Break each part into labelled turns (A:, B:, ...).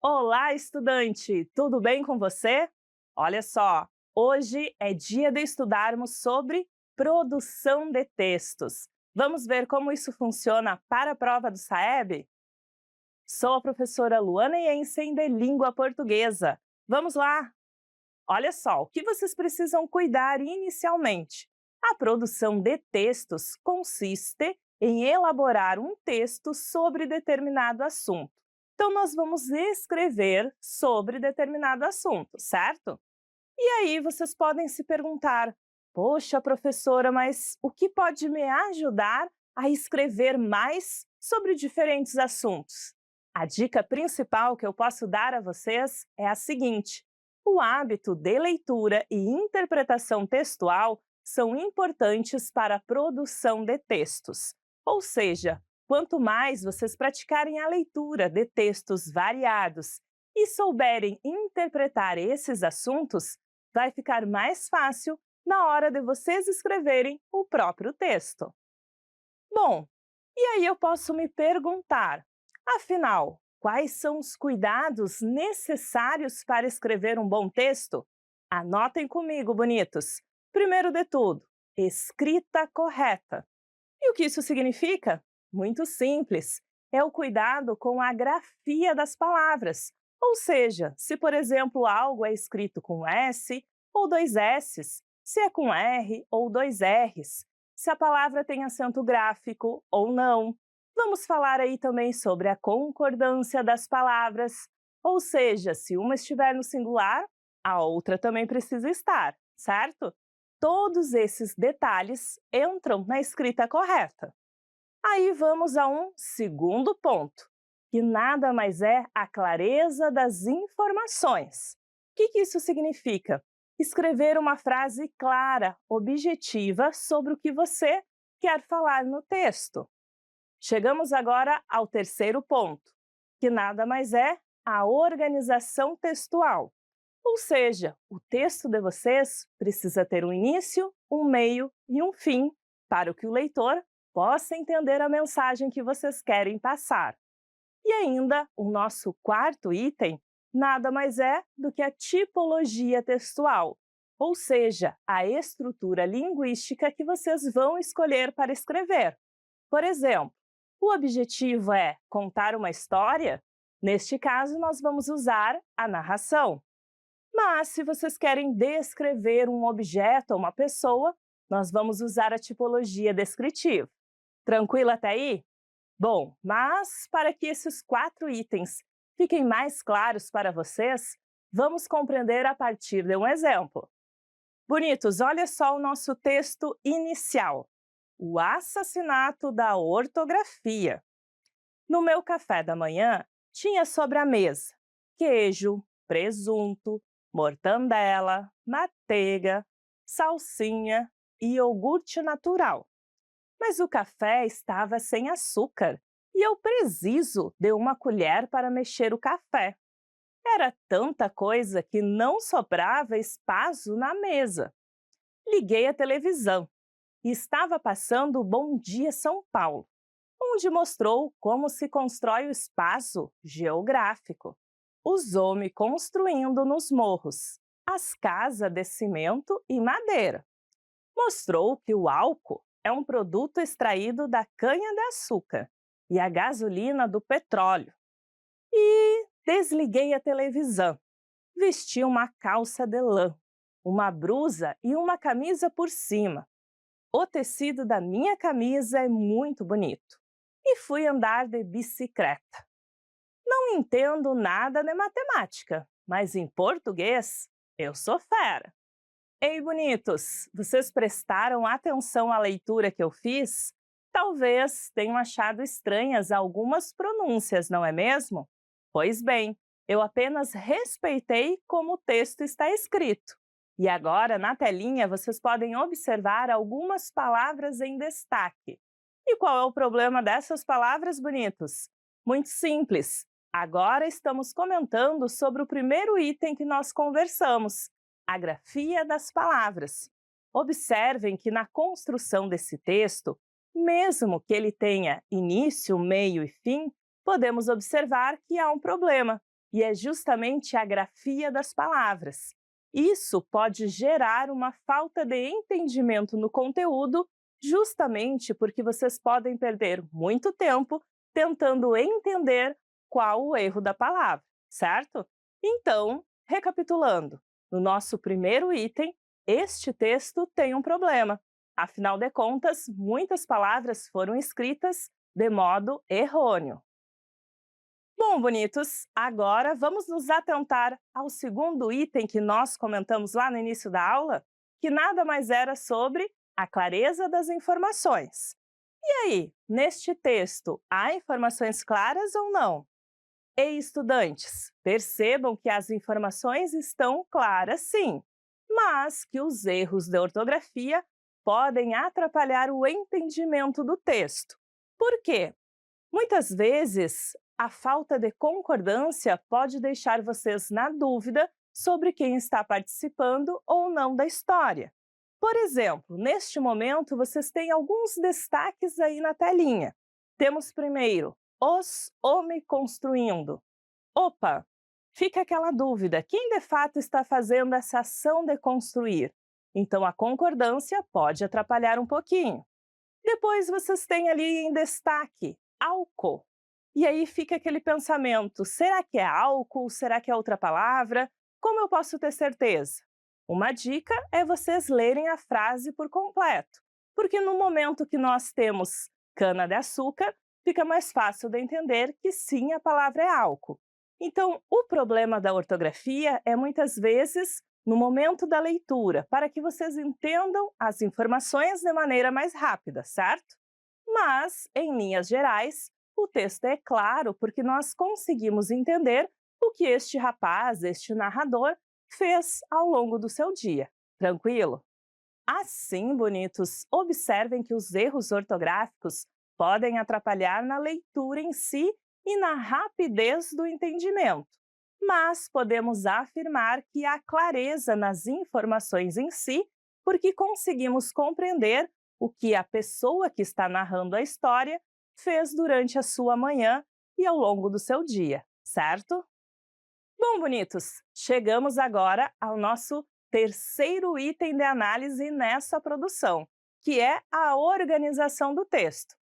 A: Olá, estudante! Tudo bem com você? Olha só, hoje é dia de estudarmos sobre produção de textos. Vamos ver como isso funciona para a prova do SAEB? Sou a professora Luana Jensen, de Língua Portuguesa. Vamos lá! Olha só, o que vocês precisam cuidar inicialmente? A produção de textos consiste em elaborar um texto sobre determinado assunto. Então, nós vamos escrever sobre determinado assunto, certo? E aí vocês podem se perguntar, poxa, professora, mas o que pode me ajudar a escrever mais sobre diferentes assuntos? A dica principal que eu posso dar a vocês é a seguinte: o hábito de leitura e interpretação textual são importantes para a produção de textos. Ou seja, quanto mais vocês praticarem a leitura de textos variados e souberem interpretar esses assuntos, vai ficar mais fácil na hora de vocês escreverem o próprio texto. Bom, e aí eu posso me perguntar, afinal, quais são os cuidados necessários para escrever um bom texto? Anotem comigo, bonitos. Primeiro de tudo, escrita correta. E o que isso significa? Muito simples. É o cuidado com a grafia das palavras. Ou seja, se por exemplo algo é escrito com S ou dois S's, se é com R ou dois R's, se a palavra tem acento gráfico ou não. Vamos falar aí também sobre a concordância das palavras, ou seja, se uma estiver no singular, a outra também precisa estar, certo? Todos esses detalhes entram na escrita correta. Aí vamos a um segundo ponto, que nada mais é a clareza das informações. O que isso significa? Escrever uma frase clara, objetiva sobre o que você quer falar no texto. Chegamos agora ao terceiro ponto, que nada mais é a organização textual. Ou seja, o texto de vocês precisa ter um início, um meio e um fim, para que o leitor possa entender a mensagem que vocês querem passar. E ainda, o nosso quarto item nada mais é do que a tipologia textual, ou seja, a estrutura linguística que vocês vão escolher para escrever. Por exemplo, o objetivo é contar uma história? Neste caso, nós vamos usar a narração. Mas, se vocês querem descrever um objeto ou uma pessoa, nós vamos usar a tipologia descritiva. Tranquilo até aí? Bom, mas para que esses quatro itens fiquem mais claros para vocês, vamos compreender a partir de um exemplo. Bonitos, olha só o nosso texto inicial. O assassinato da ortografia. No meu café da manhã, tinha sobre a mesa queijo, presunto, mortandela, manteiga, salsinha e iogurte natural. Mas o café estava sem açúcar e eu preciso de uma colher para mexer o café. Era tanta coisa que não sobrava espaço na mesa. Liguei a televisão e estava passando o Bom Dia São Paulo, onde mostrou como se constrói o espaço geográfico. Os homens construindo nos morros, as casas de cimento e madeira. Mostrou que o álcool é um produto extraído da cana-de-açúcar e a gasolina do petróleo. E desliguei a televisão. Vesti uma calça de lã, uma blusa e uma camisa por cima. O tecido da minha camisa é muito bonito. E fui andar de bicicleta. Não entendo nada de matemática, mas em português eu sou fera. Ei, bonitos, vocês prestaram atenção à leitura que eu fiz? Talvez tenham achado estranhas algumas pronúncias, não é mesmo? Pois bem, eu apenas respeitei como o texto está escrito. E agora, na telinha, vocês podem observar algumas palavras em destaque. E qual é o problema dessas palavras, bonitos? Muito simples. Agora estamos comentando sobre o primeiro item que nós conversamos, a grafia das palavras. Observem que na construção desse texto, mesmo que ele tenha início, meio e fim, podemos observar que há um problema. e é justamente a grafia das palavras. Isso pode gerar uma falta de entendimento no conteúdo, justamente porque vocês podem perder muito tempo tentando entender qual o erro da palavra, certo? Então, recapitulando, no nosso primeiro item, este texto tem um problema. Afinal de contas, muitas palavras foram escritas de modo errôneo. Bom, bonitos, agora vamos nos atentar ao segundo item que nós comentamos lá no início da aula, que nada mais era sobre a clareza das informações. E aí, neste texto, há informações claras ou não? E estudantes, percebam que as informações estão claras sim, mas que os erros de ortografia podem atrapalhar o entendimento do texto. Por quê? Muitas vezes, a falta de concordância pode deixar vocês na dúvida sobre quem está participando ou não da história. Por exemplo, neste momento, vocês têm alguns destaques aí na telinha. Temos primeiro, os homem construindo. Opa, fica aquela dúvida, quem de fato está fazendo essa ação de construir? Então, a concordância pode atrapalhar um pouquinho. Depois, vocês têm ali em destaque, álcool. E aí fica aquele pensamento, será que é álcool? Será que é outra palavra? Como eu posso ter certeza? Uma dica é vocês lerem a frase por completo, porque no momento que nós temos cana-de-açúcar, fica mais fácil de entender que sim, a palavra é álcool. Então, o problema da ortografia é muitas vezes no momento da leitura, para que vocês entendam as informações de maneira mais rápida, certo? Mas, em linhas gerais, o texto é claro porque nós conseguimos entender o que este rapaz, este narrador, fez ao longo do seu dia. Tranquilo? Assim, bonitos, observem que os erros ortográficos podem atrapalhar na leitura em si e na rapidez do entendimento. Mas podemos afirmar que há clareza nas informações em si, porque conseguimos compreender o que a pessoa que está narrando a história fez durante a sua manhã e ao longo do seu dia, certo? Bom, bonitos, chegamos agora ao nosso terceiro item de análise nessa produção, que é a organização do texto.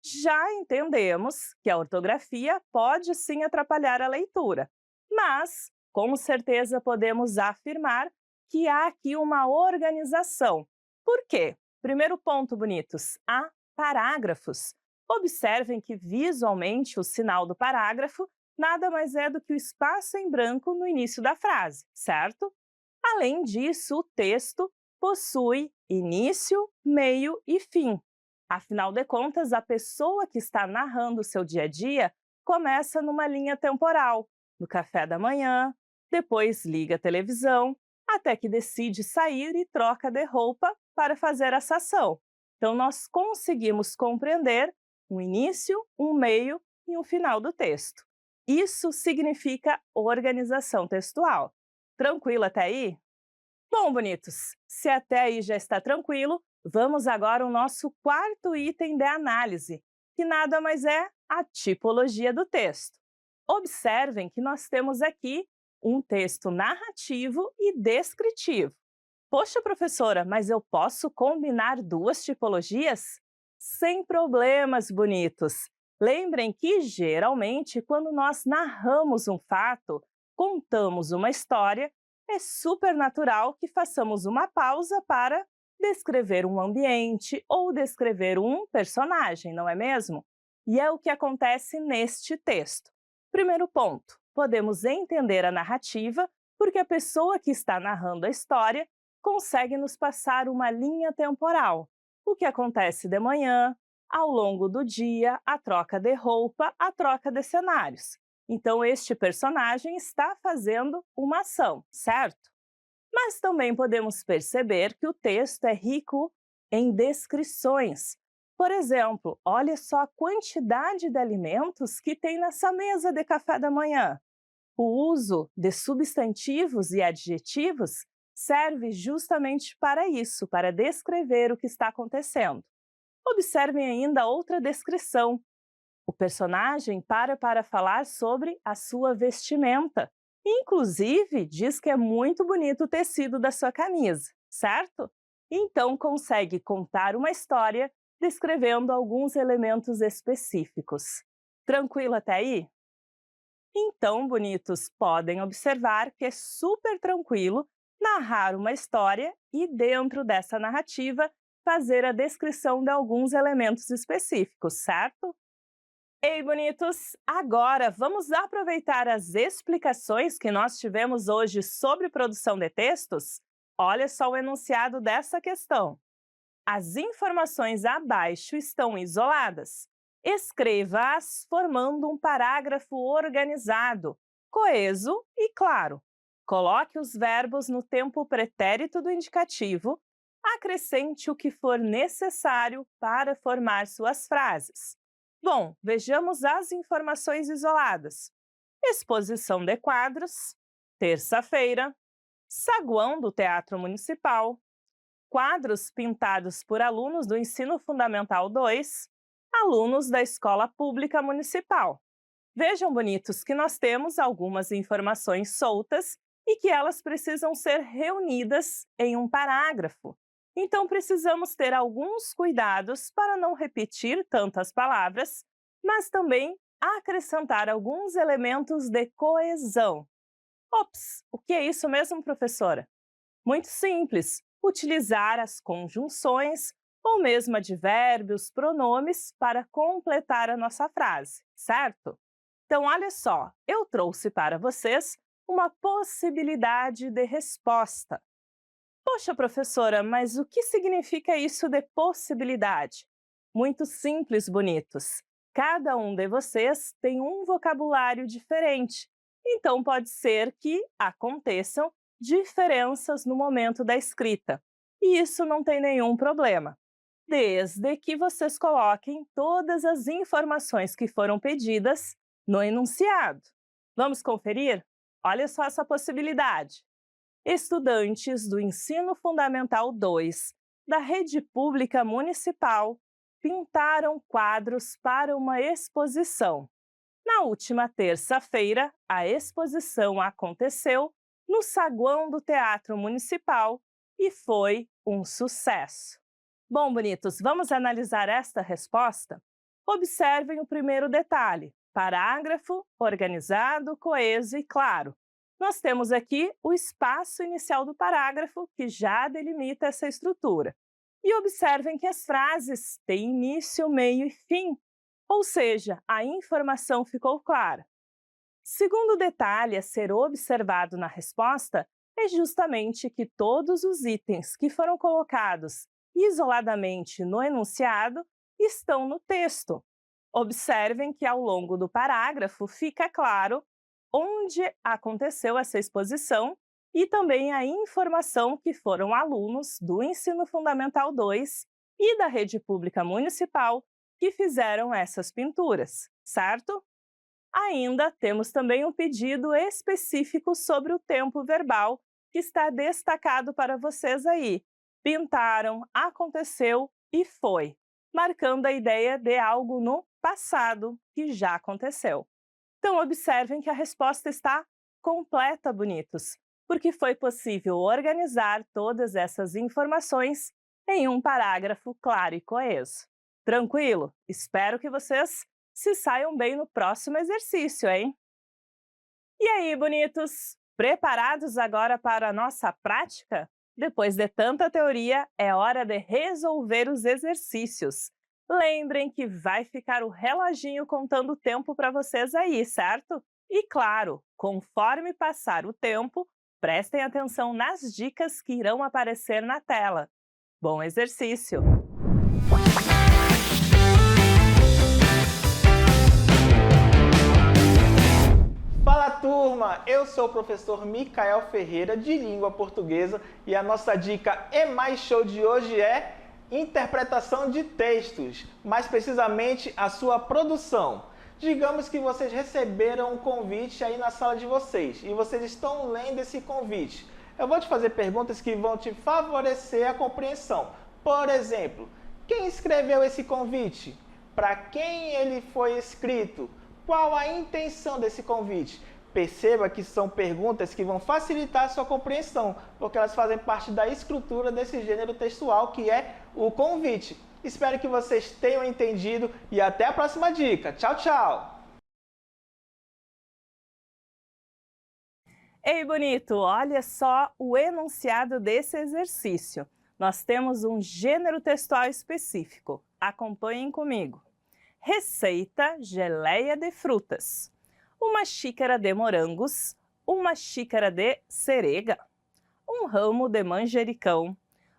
A: Já entendemos que a ortografia pode sim atrapalhar a leitura, mas com certeza podemos afirmar que há aqui uma organização. Por quê? Primeiro ponto, bonitos, há parágrafos. Observem que visualmente o sinal do parágrafo nada mais é do que o espaço em branco no início da frase, certo? Além disso, o texto possui início, meio e fim. Afinal de contas, a pessoa que está narrando o seu dia a dia começa numa linha temporal, no café da manhã, depois liga a televisão, até que decide sair e troca de roupa para fazer essa ação. Então, nós conseguimos compreender um início, um meio e um final do texto. Isso significa organização textual. Tranquilo até aí? Bom, bonitos, se até aí já está tranquilo, vamos agora ao nosso quarto item de análise, que nada mais é a tipologia do texto. Observem que nós temos aqui um texto narrativo e descritivo. Poxa, professora, mas eu posso combinar duas tipologias? Sem problemas, bonitos! Lembrem que, geralmente, quando nós narramos um fato, contamos uma história, é super natural que façamos uma pausa para descrever um ambiente ou descrever um personagem, não é mesmo? E é o que acontece neste texto. Primeiro ponto, podemos entender a narrativa porque a pessoa que está narrando a história consegue nos passar uma linha temporal. O que acontece de manhã, ao longo do dia, a troca de roupa, a troca de cenários. Então, este personagem está fazendo uma ação, certo? Mas também podemos perceber que o texto é rico em descrições. Por exemplo, olha só a quantidade de alimentos que tem nessa mesa de café da manhã. O uso de substantivos e adjetivos serve justamente para isso, para descrever o que está acontecendo. Observem ainda outra descrição. O personagem para falar sobre a sua vestimenta. Inclusive, diz que é muito bonito o tecido da sua camisa, certo? Então, consegue contar uma história descrevendo alguns elementos específicos. Tranquilo até aí? Então, bonitos, podem observar que é super tranquilo narrar uma história e, dentro dessa narrativa, fazer a descrição de alguns elementos específicos, certo? Ei, bonitos! Agora vamos aproveitar as explicações que nós tivemos hoje sobre produção de textos? Olha só o enunciado dessa questão. As informações abaixo estão isoladas. Escreva-as formando um parágrafo organizado, coeso e claro. Coloque os verbos no tempo pretérito do indicativo. Acrescente o que for necessário para formar suas frases. Bom, vejamos as informações isoladas. Exposição de quadros, terça-feira, saguão do Teatro Municipal, quadros pintados por alunos do Ensino Fundamental 2, alunos da Escola Pública Municipal. Vejam, bonitos, que nós temos algumas informações soltas e que elas precisam ser reunidas em um parágrafo. Então, precisamos ter alguns cuidados para não repetir tantas palavras, mas também acrescentar alguns elementos de coesão. Ops, o que é isso mesmo, professora? Muito simples, utilizar as conjunções ou mesmo advérbios, pronomes para completar a nossa frase, certo? Então, olha só, eu trouxe para vocês uma possibilidade de resposta. Poxa, professora, mas o que significa isso de possibilidade? Muito simples, bonitos. Cada um de vocês tem um vocabulário diferente, então pode ser que aconteçam diferenças no momento da escrita. E isso não tem nenhum problema, desde que vocês coloquem todas as informações que foram pedidas no enunciado. Vamos conferir? Olha só essa possibilidade. Estudantes do Ensino Fundamental 2 da Rede Pública Municipal pintaram quadros para uma exposição. Na última terça-feira, a exposição aconteceu no saguão do Teatro Municipal e foi um sucesso. Bom, bonitos, vamos analisar esta resposta? Observem o primeiro detalhe: parágrafo organizado, coeso e claro. Nós temos aqui o espaço inicial do parágrafo, que já delimita essa estrutura. E observem que as frases têm início, meio e fim, ou seja, a informação ficou clara. Segundo detalhe a ser observado na resposta é justamente que todos os itens que foram colocados isoladamente no enunciado estão no texto. Observem que ao longo do parágrafo fica claro onde aconteceu essa exposição e também a informação que foram alunos do Ensino Fundamental 2 e da Rede Pública Municipal que fizeram essas pinturas, certo? Ainda temos também um pedido específico sobre o tempo verbal que está destacado para vocês aí. Pintaram, aconteceu e foi, marcando a ideia de algo no passado que já aconteceu. Então, observem que a resposta está completa, bonitos, porque foi possível organizar todas essas informações em um parágrafo claro e coeso. Tranquilo? Espero que vocês se saiam bem no próximo exercício, hein? E aí, bonitos? Preparados agora para a nossa prática? Depois de tanta teoria, é hora de resolver os exercícios. Lembrem que vai ficar o reloginho contando o tempo para vocês aí, certo? E claro, conforme passar o tempo, prestem atenção nas dicas que irão aparecer na tela. Bom exercício!
B: Fala, turma! Eu sou o professor Micael Ferreira, de Língua Portuguesa, e a nossa dica E Mais Show de hoje é interpretação de textos, mais precisamente a sua produção. Digamos que vocês receberam um convite aí na sala de vocês e vocês estão lendo esse convite. Eu vou te fazer perguntas que vão te favorecer a compreensão. Por exemplo, quem escreveu esse convite? para quem ele foi escrito, qual a intenção desse convite. Perceba que são perguntas que vão facilitar a sua compreensão, porque elas fazem parte da estrutura desse gênero textual que é o convite. Espero que vocês tenham entendido e até a próxima dica. Tchau, tchau!
A: Ei, bonito, olha só o enunciado desse exercício. Nós temos um gênero textual específico. Acompanhem comigo. Receita geleia de frutas. Uma xícara de morangos, uma xícara de cerega, um ramo de manjericão,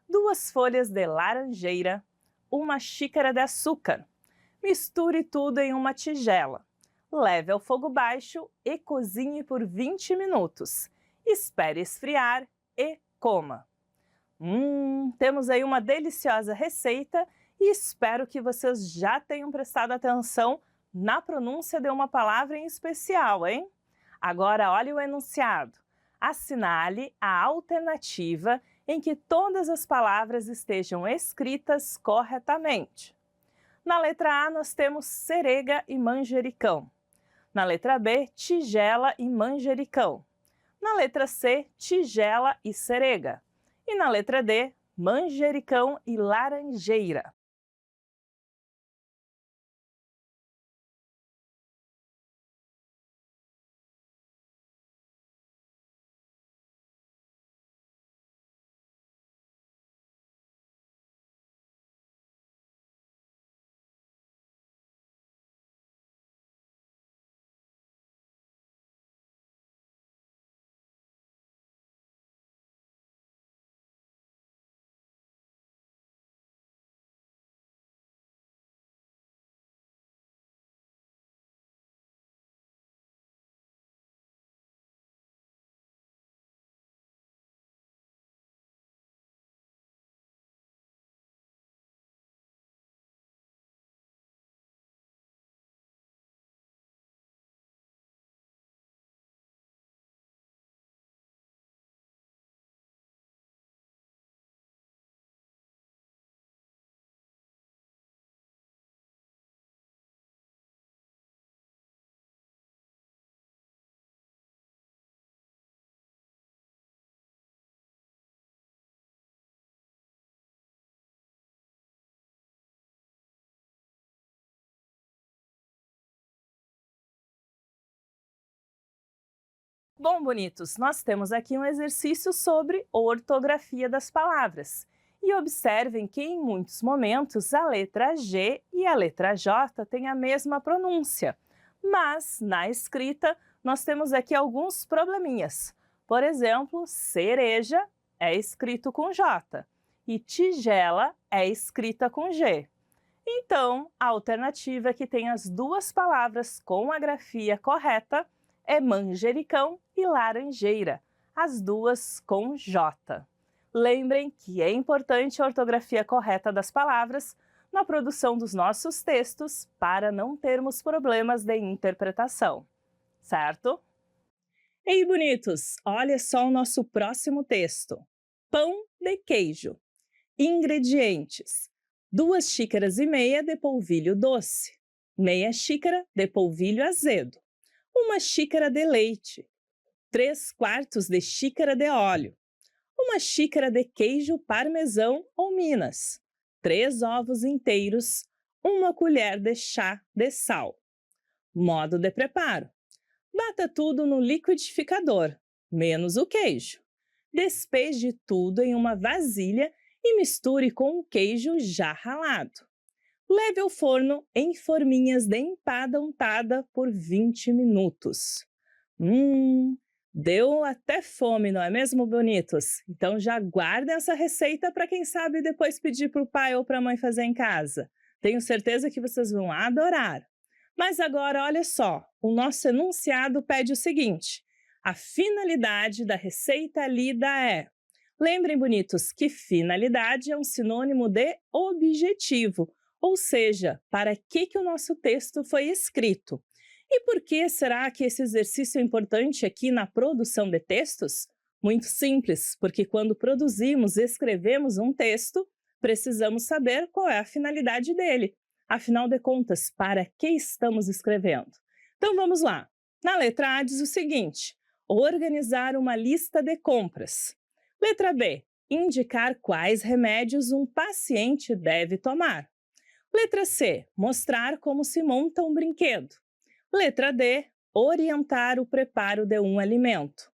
A: 2 folhas de laranjeira, uma xícara de açúcar. Misture tudo em uma tigela. Leve ao fogo baixo e cozinhe por 20 minutos. Espere esfriar e coma. Temos aí uma deliciosa receita e espero que vocês já tenham prestado atenção na pronúncia de uma palavra em especial, hein? Agora olhe o enunciado. Assinale a alternativa em que todas as palavras estejam escritas corretamente. Na letra A nós temos cerega e manjericão. Na letra B, tigela e manjericão. Na letra C, tigela e cerega. E na letra D, manjericão e laranjeira. Bom, bonitos, nós temos aqui um exercício sobre ortografia das palavras. E observem que em muitos momentos a letra G e a letra J têm a mesma pronúncia. Mas na escrita nós temos aqui alguns probleminhas. Por exemplo, cereja é escrito com J e tigela é escrita com G. Então, a alternativa que tem as duas palavras com a grafia correta é manjericão e laranjeira, as duas com J. Lembrem que é importante a ortografia correta das palavras na produção dos nossos textos para não termos problemas de interpretação, certo? Ei, bonitos, olha só o nosso próximo texto. Pão de queijo. Ingredientes: 2 xícaras e meia de polvilho doce, meia xícara de polvilho azedo, 1 xícara de leite, 3/4 de xícara de óleo, 1 xícara de queijo parmesão ou Minas, 3 ovos inteiros, 1 colher de chá de sal. Modo de preparo: bata tudo no liquidificador, menos o queijo. Despeje tudo em uma vasilha e misture com o queijo já ralado. Leve ao forno em forminhas de empada untada por 20 minutos. Deu até fome, não é mesmo, bonitos? Então já guardem essa receita para quem sabe depois pedir para o pai ou para a mãe fazer em casa. Tenho certeza que vocês vão adorar. Mas agora, olha só, o nosso enunciado pede o seguinte: a finalidade da receita lida é... Lembrem, bonitos, que finalidade é um sinônimo de objetivo, ou seja, para que o nosso texto foi escrito. E por que será que esse exercício é importante aqui na produção de textos? Muito simples, porque quando produzimos e escrevemos um texto, precisamos saber qual é a finalidade dele. Afinal de contas, para que estamos escrevendo? Então vamos lá. Na letra A diz o seguinte: organizar uma lista de compras. Letra B, indicar quais remédios um paciente deve tomar. Letra C, mostrar como se monta um brinquedo. Letra D, orientar o preparo de um alimento.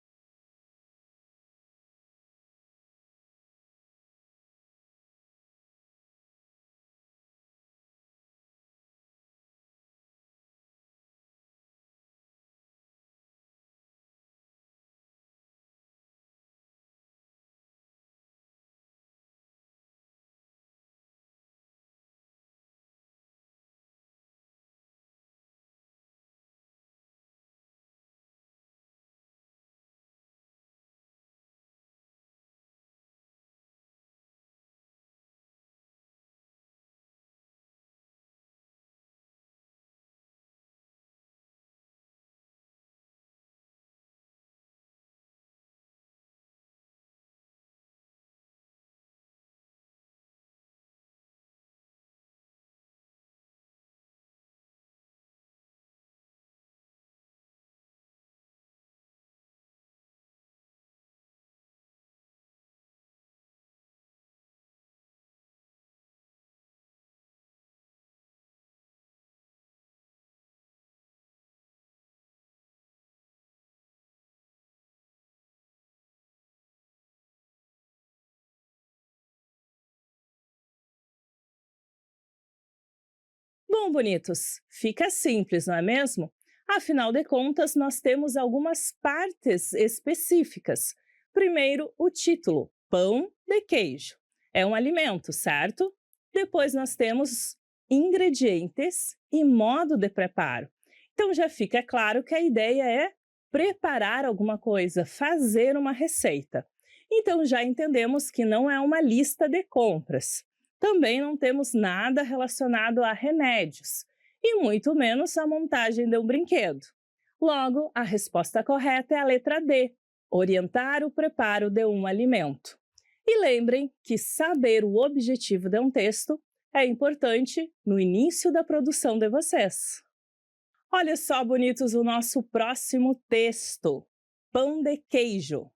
A: Bom, bonitos, fica simples, não é mesmo? Afinal de contas, nós temos algumas partes específicas. Primeiro, o título, pão de queijo. É um alimento, certo? Depois nós temos ingredientes e modo de preparo. Então já fica claro que a ideia é preparar alguma coisa, fazer uma receita. Então já entendemos que não é uma lista de compras. Também não temos nada relacionado a remédios, e muito menos a montagem de um brinquedo. Logo, a resposta correta é a letra D, orientar o preparo de um alimento. E lembrem que saber o objetivo de um texto é importante no início da produção de vocês. Olha só, bonitos, o nosso próximo texto. Pão de queijo.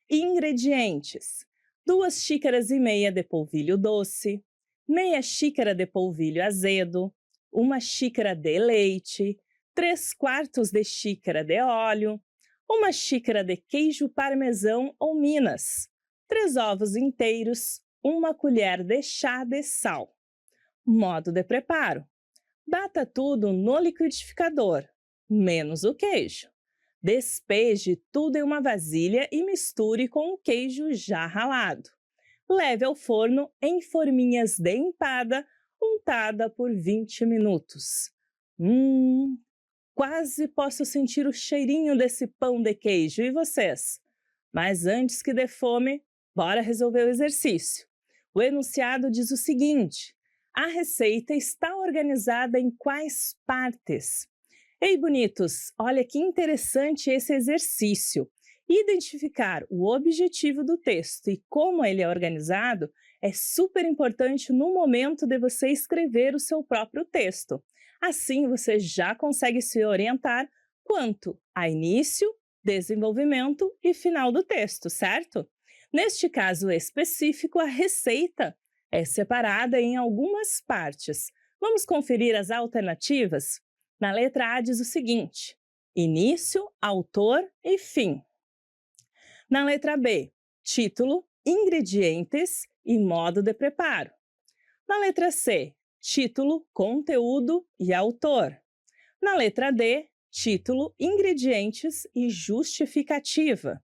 A: Ingredientes: 2,5 xícaras de polvilho doce, meia xícara de polvilho azedo, 1 xícara de leite, 3/4 xícara de óleo, 1 xícara de queijo parmesão ou Minas, 3 ovos inteiros, 1 colher de chá de sal. Modo de preparo: bata tudo no liquidificador, menos o queijo. Despeje tudo em uma vasilha e misture com o queijo já ralado. Leve ao forno em forminhas de empada, untada por 20 minutos. Quase posso sentir o cheirinho desse pão de queijo, e vocês? Mas antes que dê fome, bora resolver o exercício. O enunciado diz o seguinte: a receita está organizada em quais partes? Ei, bonitos, olha que interessante esse exercício. Identificar o objetivo do texto e como ele é organizado é super importante no momento de você escrever o seu próprio texto. Assim, você já consegue se orientar quanto a início, desenvolvimento e final do texto, certo? Neste caso específico, a receita é separada em algumas partes. Vamos conferir as alternativas? Na letra A diz o seguinte: início, autor e fim. Na letra B, título, ingredientes e modo de preparo. Na letra C, título, conteúdo e autor. Na letra D, título, ingredientes e justificativa.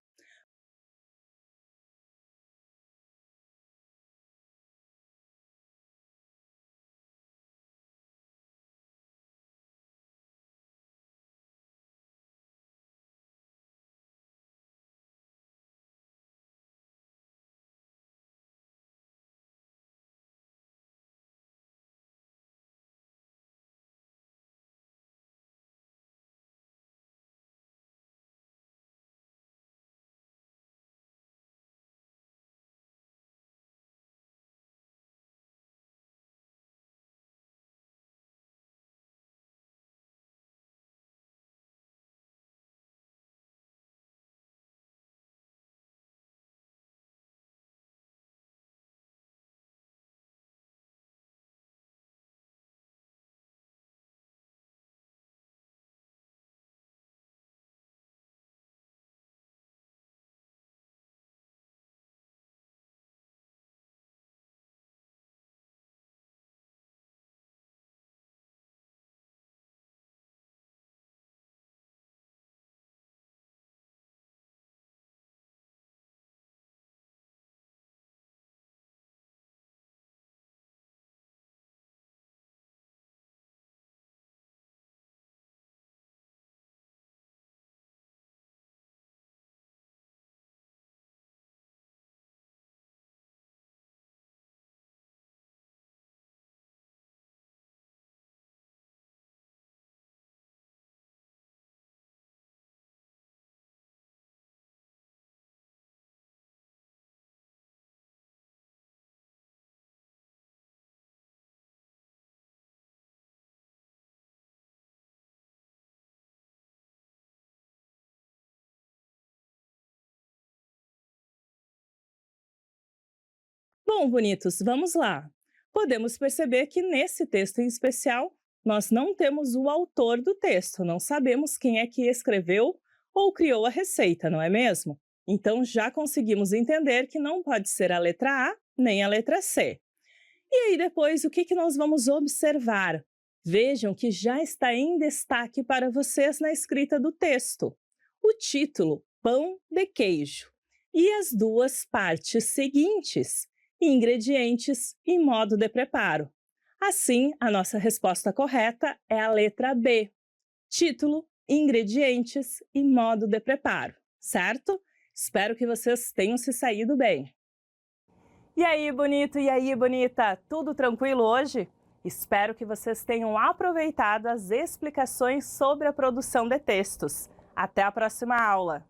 A: Bom, bonitos, vamos lá. Podemos perceber que nesse texto em especial, nós não temos o autor do texto, não sabemos quem é que escreveu ou criou a receita, não é mesmo? Então já conseguimos entender que não pode ser a letra A nem a letra C. E aí depois, o que nós vamos observar? Vejam que já está em destaque para vocês na escrita do texto. O título, pão de queijo. E as duas partes seguintes, ingredientes e modo de preparo. Assim, a nossa resposta correta é a letra B. Título, ingredientes e modo de preparo, certo? Espero que vocês tenham se saído bem. E aí, bonito? E aí, bonita? Tudo tranquilo hoje? Espero que vocês tenham aproveitado as explicações sobre a produção de textos. Até a próxima aula!